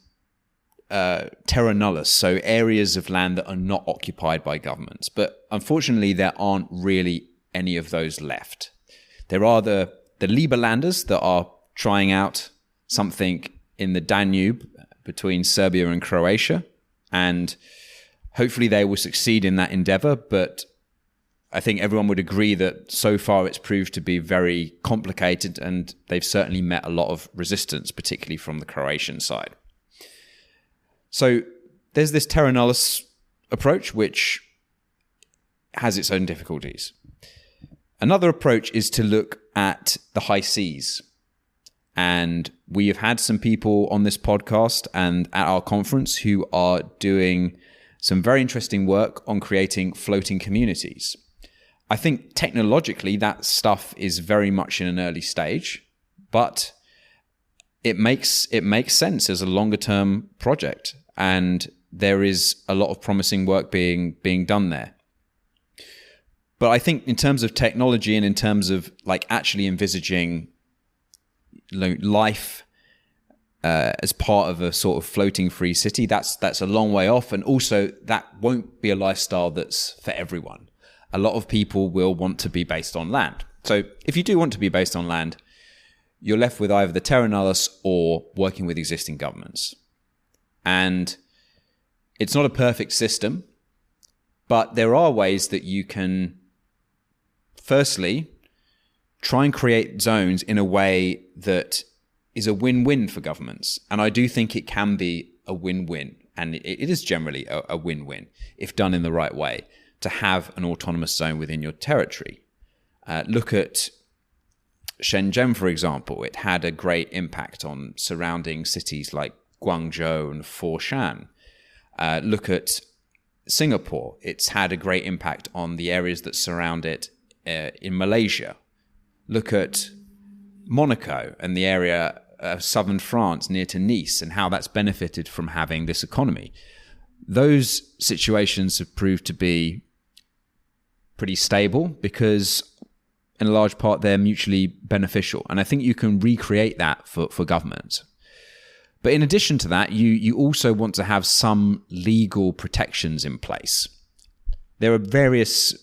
terra nullius, so areas of land that are not occupied by governments. But unfortunately, there aren't really any of those left. There are the Liberlanders that are trying out something in the Danube between Serbia and Croatia, and hopefully they will succeed in that endeavor. But I think everyone would agree that so far it's proved to be very complicated, and they've certainly met a lot of resistance, particularly from the Croatian side. So there's this terra nullius approach, which has its own difficulties. Another approach is to look at the high seas. And we have had some people on this podcast and at our conference who are doing some very interesting work on creating floating communities. I think technologically that stuff is very much in an early stage, but it makes sense as a longer term project, and there is a lot of promising work being done there. But I think in terms of technology and in terms of like actually envisaging life as part of a sort of floating free city, that's a long way off, and also that won't be a lifestyle that's for everyone. A lot of people will want to be based on land. So if you do want to be based on land, you're left with either the terra nullius or working with existing governments. And it's not a perfect system, but there are ways that you can, firstly, try and create zones in a way that is a win-win for governments. And I do think it can be a win-win. And it is generally a win-win if done in the right way, to have an autonomous zone within your territory. Look at Shenzhen, for example. It had a great impact on surrounding cities like Guangzhou and Foshan. Look at Singapore. It's had a great impact on the areas that surround it in Malaysia. Look at Monaco and the area of southern France near to Nice and how that's benefited from having this economy. Those situations have proved to be pretty stable because in a large part they're mutually beneficial. And I think you can recreate that for governments. But in addition to that, you also want to have some legal protections in place. There are various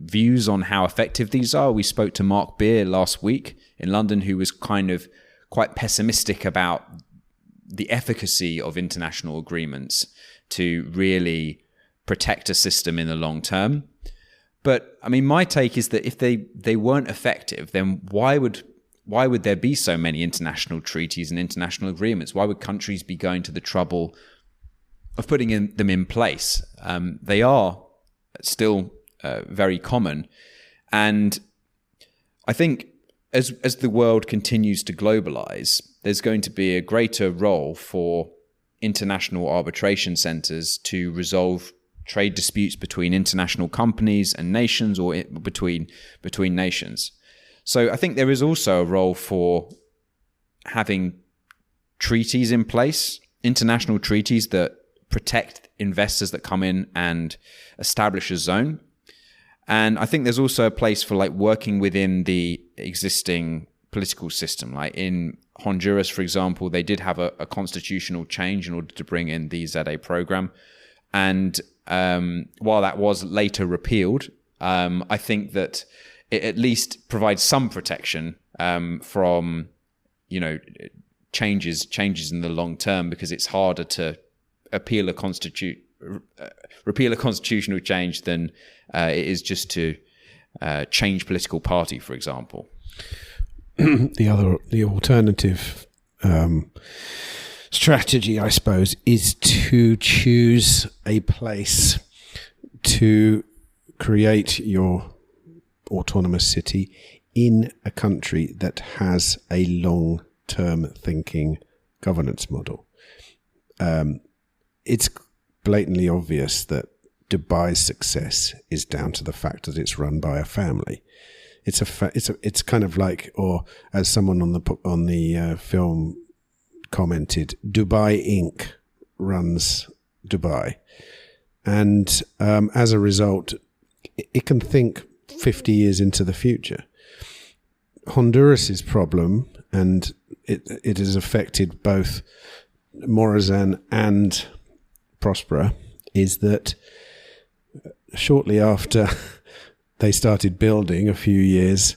views on how effective these are. We spoke to Mark Beer last week in London, who was kind of quite pessimistic about the efficacy of international agreements to really protect a system in the long term. But I mean, my take is that if they weren't effective, then why would there be so many international treaties and international agreements? Why would countries be going to the trouble of putting them in place? They are still very common. And I think as the world continues to globalize, there's going to be a greater role for international arbitration centers to resolve trade disputes between international companies and nations, or between nations. So I think there is also a role for having treaties in place, international treaties that protect investors that come in and establish a zone. And I think there's also a place for like working within the existing political system. Like in Honduras, for example, they did have a constitutional change in order to bring in the ZA program. And while that was later repealed, I think that it at least provides some protection from, changes in the long term, because it's harder to repeal a constitutional change than it is just to change political party, for example. The alternative strategy, I suppose, is to choose a place to create your autonomous city in a country that has a long-term thinking governance model. It's blatantly obvious that Dubai's success is down to the fact that it's run by a family. It's kind of like, or as someone on the film commented, Dubai Inc. runs Dubai, and as a result, it can think 50 years into the future. Honduras's problem, and it has affected both Morazan and Prospera, is that shortly after they started building, a few years,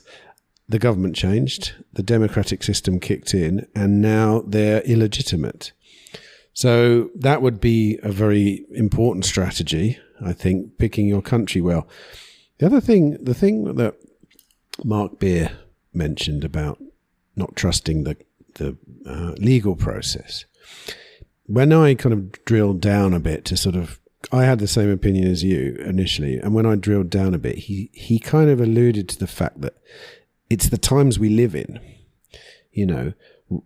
the government changed, the democratic system kicked in, and now they're illegitimate. So that would be a very important strategy, I think, picking your country well. the thing that Mark Beer mentioned about not trusting the legal process, when I kind of drilled down a bit to sort of, I had the same opinion as you initially, and when I drilled down a bit, he kind of alluded to the fact that it's the times we live in. You know,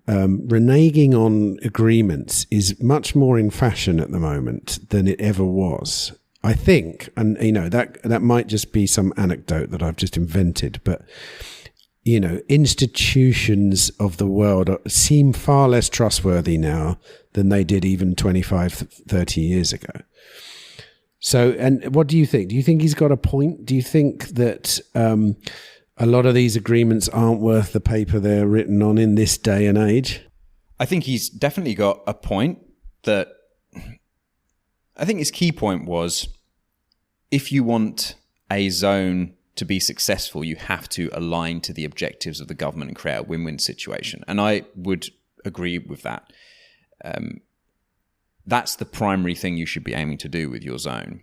reneging on agreements is much more in fashion at the moment than it ever was. I think, and you know, that might just be some anecdote that I've just invented, but you know, institutions of the world seem far less trustworthy now than they did even 25, 30 years ago. So, and what do you think? Do you think he's got a point? Do you think that a lot of these agreements aren't worth the paper they're written on in this day and age? I think he's definitely got a point. That I think his key point was, if you want a zone to be successful, you have to align to the objectives of the government and create a win-win situation. And I would agree with that. That's the primary thing you should be aiming to do with your zone.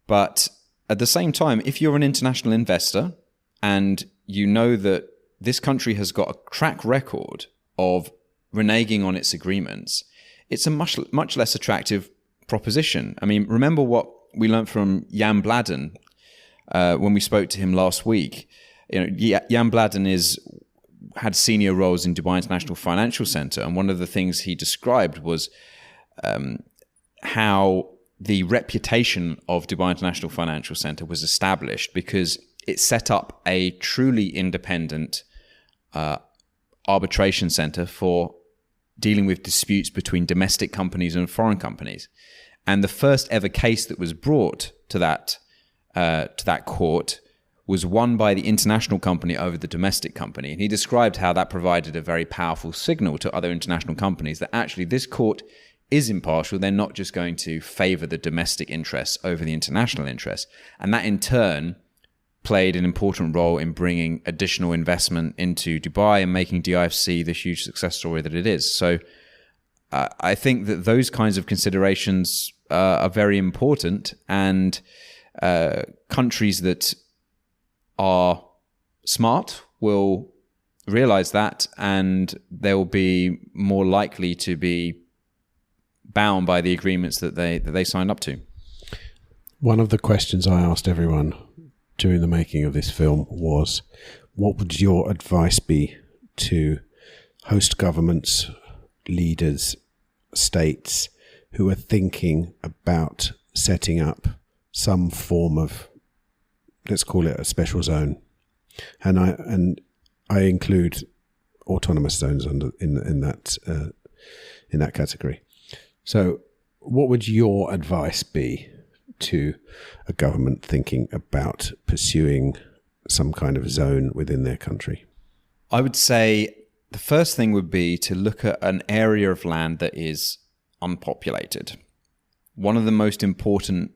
But at the same time, if you're an international investor and you know that this country has got a track record of reneging on its agreements, it's a much less attractive proposition. I mean, remember what we learned from Jan Bladden when we spoke to him last week. You know, Jan Bladden had senior roles in Dubai International Financial Center, and one of the things he described was how the reputation of Dubai International Financial Center was established because it set up a truly independent arbitration center for dealing with disputes between domestic companies and foreign companies. And the first ever case that was brought to that court was won by the international company over the domestic company. And he described how that provided a very powerful signal to other international companies that actually this court is impartial. They're not just going to favor the domestic interests over the international interests. And that in turn played an important role in bringing additional investment into Dubai and making DIFC the huge success story that it is. So I think that those kinds of considerations are very important, and countries that are smart will realize that, and they'll be more likely to be bound by the agreements that they signed up to. One of the questions I asked everyone during the making of this film was, what would your advice be to host governments, leaders, states who are thinking about setting up some form of, let's call it a special zone, and I include autonomous zones in that category. So, what would your advice be to a government thinking about pursuing some kind of zone within their country? I would say the first thing would be to look at an area of land that is unpopulated. One of the most important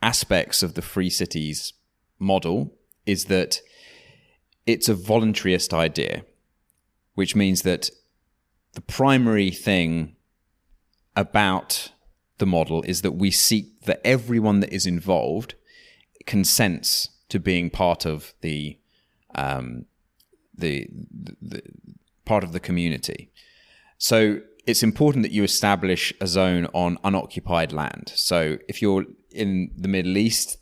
aspects of the Free Cities model is that it's a voluntarist idea, which means that the primary thing about the model is that we seek that everyone that is involved consents to being part of the part of the community. So it's important that you establish a zone on unoccupied land. So if you're in the Middle East,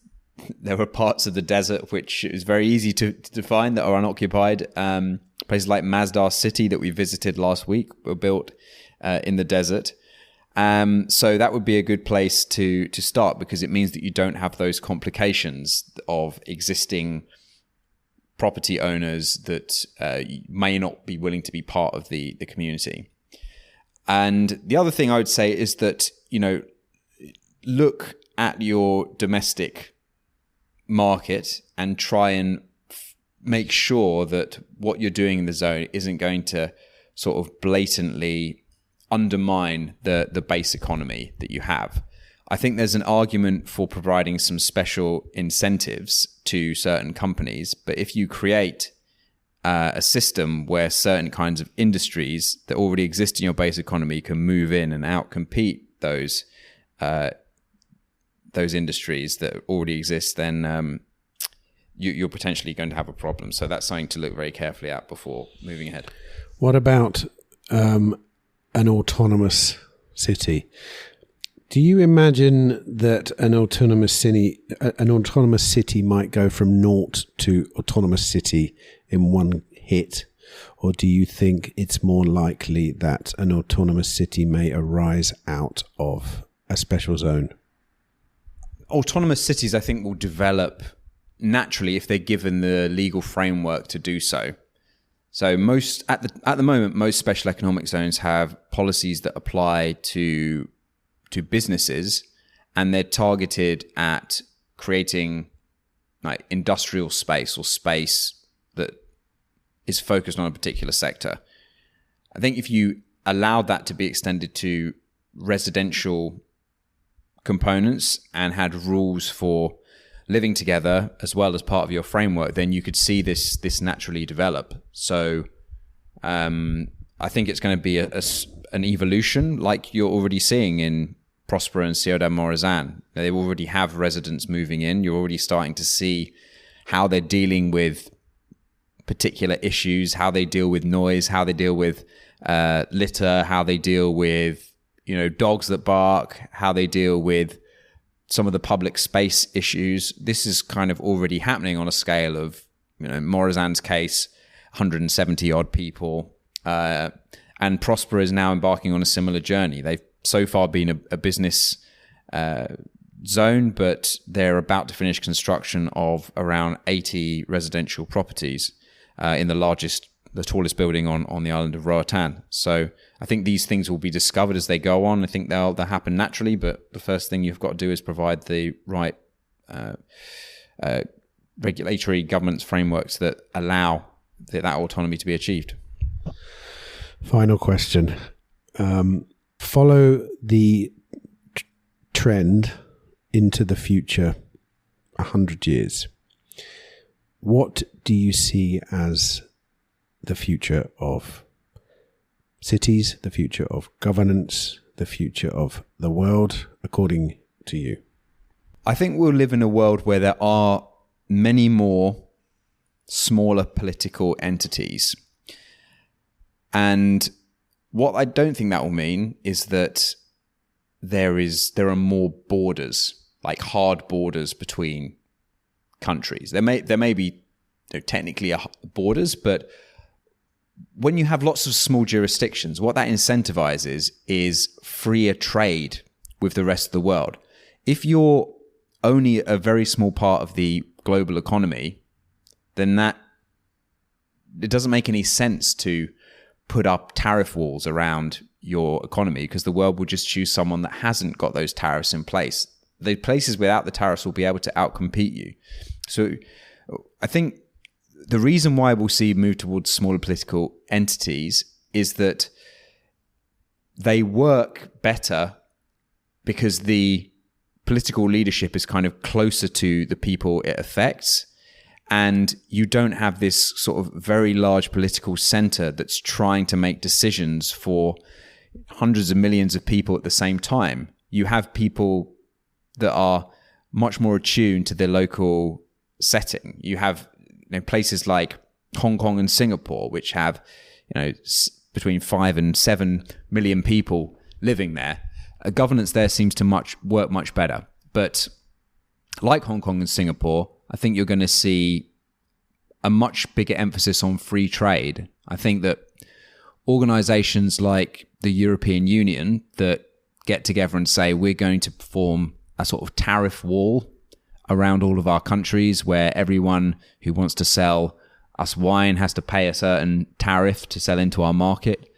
there are parts of the desert which is very easy to define that are unoccupied. Places like Masdar City that we visited last week were built in the desert. So that would be a good place to start, because it means that you don't have those complications of existing property owners that may not be willing to be part of the community. And the other thing I would say is that, you know, look at your domestic market and try and make sure that what you're doing in the zone isn't going to sort of blatantly undermine the base economy that you have. I think there's an argument for providing some special incentives to certain companies, but if you create a system where certain kinds of industries that already exist in your base economy can move in and outcompete those those industries that already exist, then you're potentially going to have a problem. So that's something to look very carefully at before moving ahead. What about an autonomous city? Do you imagine that an autonomous city might go from naught to autonomous city in one hit? Or do you think it's more likely that an autonomous city may arise out of a special zone? Autonomous cities, I think, will develop naturally if they're given the legal framework to do so. So at the moment, most special economic zones have policies that apply to businesses, and they're targeted at creating like industrial space or space that is focused on a particular sector. I think if you allowed that to be extended to residential components and had rules for living together as well as part of your framework, then you could see this naturally develop. So I think it's going to be an evolution like you're already seeing in Prospera and Ciudad Morazan. They already have residents moving in. You're already starting to see how they're dealing with particular issues, how they deal with noise, how they deal with litter, how they deal with dogs that bark, how they deal with some of the public space issues. This is kind of already happening on a scale of, Morazan's case, 170 odd people, and Prospera is now embarking on a similar journey. They've so far been a business zone, but they're about to finish construction of around 80 residential properties in the tallest building on the island of Roatan. So I think these things will be discovered as they go on. I think they'll happen naturally, but the first thing you've got to do is provide the right regulatory governance frameworks that allow that autonomy to be achieved. Final question. Follow the trend into the future 100 years. What do you see as the future of cities, the future of governance, the future of the world, according to you? I think we'll live in a world where there are many more smaller political entities. And what I don't think that will mean is that there are more borders, like hard borders between countries. There may be technically borders, but when you have lots of small jurisdictions, what that incentivizes is freer trade with the rest of the world. If you're only a very small part of the global economy, then it doesn't make any sense to put up tariff walls around your economy, because the world will just choose someone that hasn't got those tariffs in place. The places without the tariffs will be able to outcompete you. So I think the reason why we'll see move towards smaller political entities is that they work better because the political leadership is kind of closer to the people it affects. And you don't have this sort of very large political center that's trying to make decisions for hundreds of millions of people at the same time. You have people that are much more attuned to their local setting. You have places like Hong Kong and Singapore, which have between 5 and 7 million people living there. Governance there seems to work much better. But like Hong Kong and Singapore, I think you're going to see a much bigger emphasis on free trade. I think that organizations like the European Union that get together and say, we're going to form a sort of tariff wall around all of our countries where everyone who wants to sell us wine has to pay a certain tariff to sell into our market.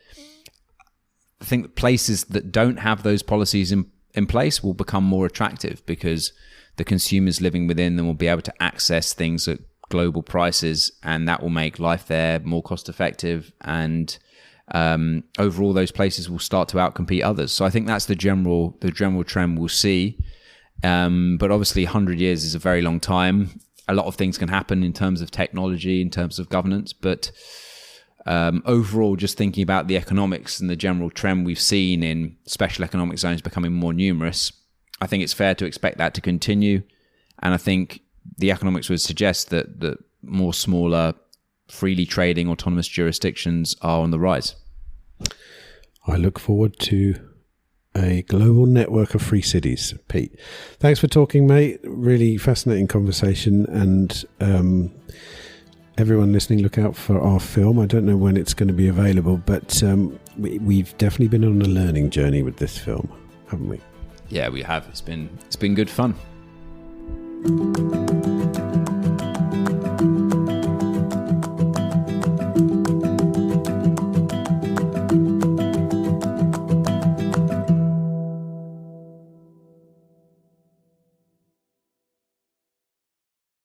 I think that places that don't have those policies in place will become more attractive because the consumers living within them will be able to access things at global prices, and that will make life there more cost effective, and overall those places will start to outcompete others. So I think that's the general trend we'll see. But obviously 100 years is a very long time. A lot of things can happen in terms of technology, in terms of governance, but overall, just thinking about the economics and the general trend we've seen in special economic zones becoming more numerous, I think it's fair to expect that to continue. And I think the economics would suggest that more smaller, freely trading autonomous jurisdictions are on the rise. I look forward to a global network of free cities. Pete, thanks for talking, mate. Really fascinating conversation. And everyone listening, look out for our film. I don't know when it's going to be available, but we've definitely been on a learning journey with this film, haven't we? Yeah, we have. It's been good fun.